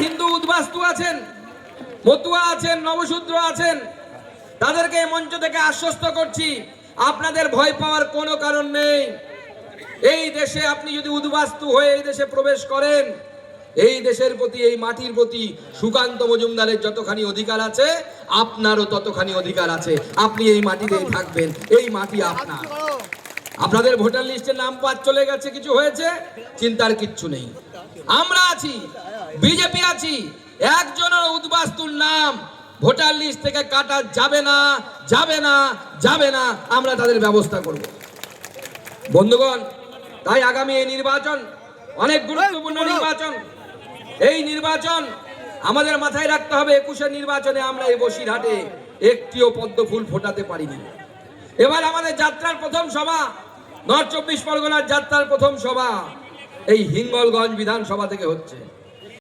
হিন্দু উদ্বাস্তু আছেন, মতুয়া আছেন, নবশূদ্র আছেন, তাদেরকে মঞ্চ থেকে আশ্বস্ত করছি, আপনাদের ভয় পাওয়ার কোনো কারণ নেই। এই দেশে আপনি যদি উদ্বাস্তু হয়ে এই দেশে প্রবেশ করেন, এই দেশের প্রতি, এই মাটির প্রতি সুকান্ত মজুমদারের যতখানি অধিকার আছে, আপনারও ততখানি অধিকার আছে। আপনি এই মাটিতেই থাকবেন, এই মাটি আপনার। আপনাদের ভোটার লিস্টে নাম বাদ চলে গেছে, কিছু হয়েছে, চিন্তার কিচ্ছু নেই। আমরা আছি, বিজেপি আছি, একজনের উদ্বাস্তুর নাম ভোটার লিস্ট থেকে কাটা যাবে না, যাবে না, যাবে না। আমরা তাদের ব্যবস্থা করব। বন্ধুগণ, তাই আগামী এই নির্বাচন অনেক গুরুত্বপূর্ণ নির্বাচন। এই নির্বাচন আমাদের মাথায় রাখতে হবে, 21-এর নির্বাচনে আমরা এই বসিরহাটে একটিও পদ্ম ফুল ফোটাতে পারিনি। এবার আমাদের যাত্রার প্রথম সভা, নর্থ 24 পরগনার যাত্রার প্রথম সভা এই হিঙ্গলগঞ্জ বিধানসভা থেকে হচ্ছে।